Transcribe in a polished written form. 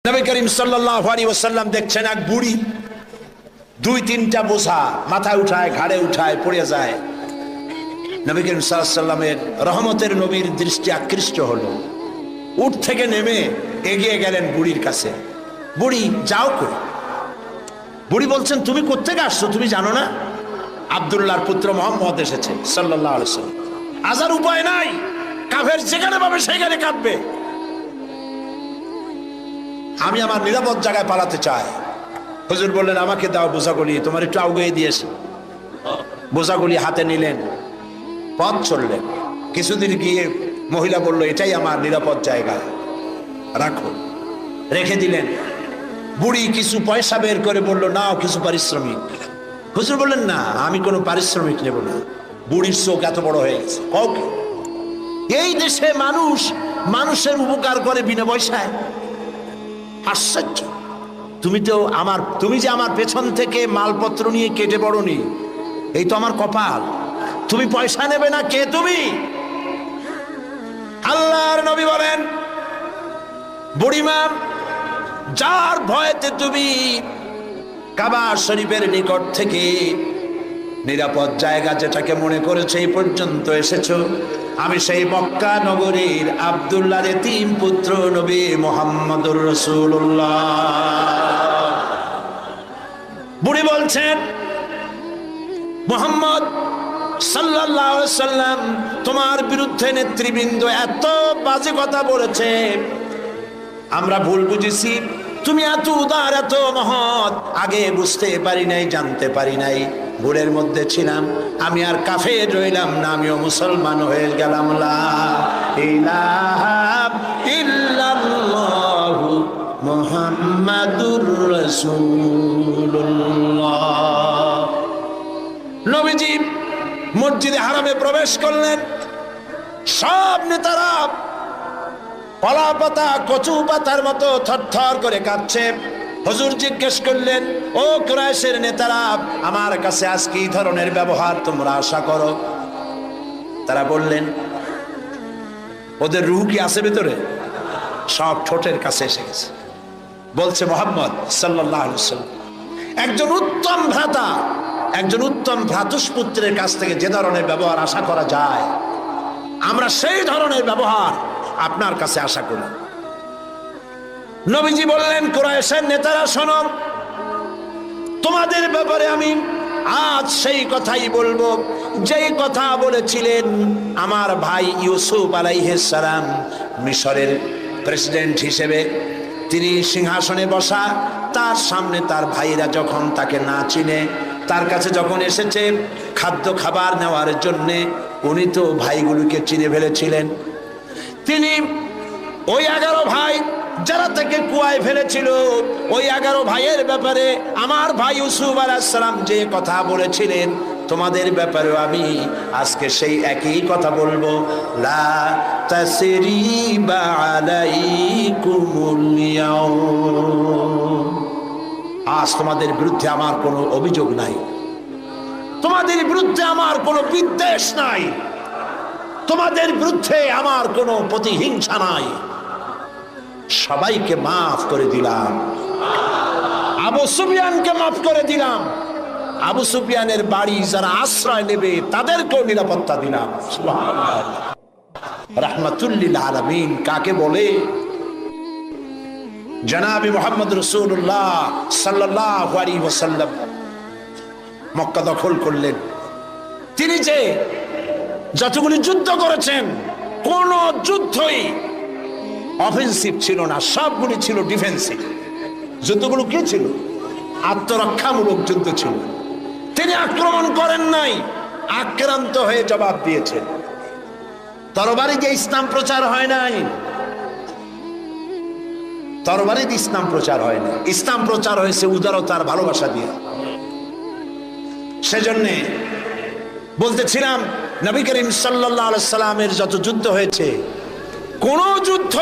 নবী করিম সাল্লাল্লাহু আলাইহি ওয়াসাল্লাম দেখছেন এক বুড়ি দুই তিনটা বোঝা মাথায় উঠায় ঘাড়ে উঠায় পড়ে যায়। নবী করিম সাল্লাল্লাহু আলাইহি ওয়াসাল্লামের রহমতের নবীর দৃষ্টি আকৃষ্ট হলো। উঠ থেকে নেমে এগিয়ে গেলেন বুড়ির কাছে। বুড়ি, যাও কই? বুড়ি বলছেন, তুমি কোত্থেকে আসছো? তুমি জানো না আব্দুল্লাহর পুত্র মুহাম্মদ এসেছে সাল্লাল্লাহু আলাইহি ওয়াসাল্লাম। আজার উপায় নাই, কাফের যেখানে পাবে সেখানে কাঁদবে। আমি আমার নিরাপদ জায়গায় পালাতে চাই। হুজুর বললেন, আমাকে দাও বোঝাগুলি, তোমার একটু আউগিয়ে দিয়েছি। বোঝাগুলি হাতে নিলেন, পথ চললেন। কিছুদিন গিয়ে মহিলা বলল, এটাই আমার নিরাপদ জায়গা, রাখো। রেখে দিলেন। বুড়ি কিছু পয়সা বের করে বলল, নাও কিছু পারিশ্রমিক। হুজুর বললেন, না, আমি কোনো পারিশ্রমিক নেব না। বুড়ির চোখ এত বড় হয়ে গেছে। এই দেশে মানুষ মানুষের উপকার করে বিনা পয়সায়? আশ্চর্য। তুমি যে আমার পেছন থেকে মালপত্র নিয়ে কেটে পড়নি, এই তো আমার কপাল। তুমি পয়সা নেবে না? কে তুমি? আল্লাহর নবী বলেন, বুড়িমা, যার ভয়েতে তুমি কাবা শরীফের নিকট থেকে নিরাপদ জায়গা যেটাকে মনে করেছে এই পর্যন্ত এসেছো, আমি সেই মক্কা নগরীর আব্দুল্লাহর এতিম পুত্র নবী মুহাম্মদুর রাসূলুল্লাহ। বুড়ি বলছেন, মুহাম্মদ সাল্লাল্লাহু আলাইহি ওয়াসাল্লাম তোমার বিরুদ্ধে নেতৃবৃন্দ এত বাজে কথা বলেছে, আমরা ভুল বুঝেছি। তুমি এত উদার, এত মহৎ, আগে বুঝতে পারি নাই, জানতে পারি নাই। ভুলের মধ্যে ছিলাম, আমি আর কাফের রইলাম না, আমিও মুসলমান হয়ে গেলাম। লা ইলাহা ইল্লাল্লাহু মুহাম্মাদুর রাসূলুল্লাহ। নবীজি মসজিদে হারামে প্রবেশ করলেন। সব নেতারা কলা পাতা, কচু পাতার মতো থরথর করে কাঁপছে। হুজুর জিজ্ঞেস করলেন, ও কুরাইশের নেতারা, আমার কাছে আজ কি ধরনের ব্যবহার তোমরা আশা করো? তারা বললেন, ওদের রূহ কি আছে ভেতরে? সব ঠোঁটের কাছে এসে গেছে। বলছে, মুহাম্মদ সাল্লাল্লাহু আলাইহি ওয়াসাল্লাম একজন উত্তম ভ্রাতা, একজন উত্তম ভ্রাতুষ্পুত্রের কাছ থেকে যে ধরনের ব্যবহার আশা করা যায়, আমরা সেই ধরনের ব্যবহার আপনার কাছে আশা করি। নবীজি বললেন, কুরাইশের নেতারা শোনো, তোমাদের ব্যাপারে আমি আজ সেই কথাই বলবো যেই কথা বলেছিলেন আমার ভাই ইউসুফ আলাইহিস সালাম মিশরের প্রেসিডেন্ট হিসেবে। তিনি সিংহাসনে বসা, তার সামনে তার ভাইরা যখন তাকে না চিনে, তার কাছে যখন এসেছে খাদ্য খাবার নেওয়ার জন্যে, উনি তো ভাইগুলোকে চিনে ফেলেছিলেন। তিনি ওই 11 ভাই যারা তাকে কুয়ায় ফেলেছিল, ওই 11 ভাইয়ের ব্যাপারে আমার ভাই ইউসুফ আলাইহিস সালাম যে কথা বলেছিলেন, তোমাদের ব্যাপারেও আমি আজকে সেই একই কথা বলবো। লা তাসরিবা আলাইকুমুল ইয়াউম। আজ তোমাদের বিরুদ্ধে আমার কোনো অভিযোগ নাই, তোমাদের বিরুদ্ধে আমার কোনো বিদ্বেষ নাই, তোমাদের বিরুদ্ধে আমার কোনো প্রতিহিংসা নাই। সবাইকে মাফ করে দিলাম। আবু সুফিয়ানকে মাফ করে দিলাম। আবু সুফিয়ানের বাড়ি যারা আশ্রয় নেবে তাদেরকেও নিরাপত্তা দিলাম। সুবহানাল্লাহ। রাহমাতুল লিল আলামিন কাকে বলে? জনাবে মুহাম্মদ রাসূলুল্লাহ সাল্লাল্লাহু আলাইহি ওয়াসাল্লাম মক্কা দখল করলেন। তিনি যে যতগুলি যুদ্ধ করেছেন, কোন যুদ্ধই অফেন্সিভ ছিল না, সবগুলি ছিল ডিফেন্সিভ। যুদ্ধগুলো কি ছিল? আত্মরক্ষামূলক যুদ্ধ ছিল। তিনি আক্রমণ করেন নাই, আক্রান্ত হয়ে জবাব দিয়েছেন। তরবারি দিয়ে ইসলাম প্রচার হয় নাই, তরবারি দিয়ে ইসলাম প্রচার হয় না। ইসলাম প্রচার হয়েছে উদারতার ভালোবাসা দিয়ে। সেজন্য বলতেছিলাম, নবী করিম সাল্লাল্লাহু আলাইহি সাল্লামের যত যুদ্ধ হয়েছে, কোন যুদ্ধ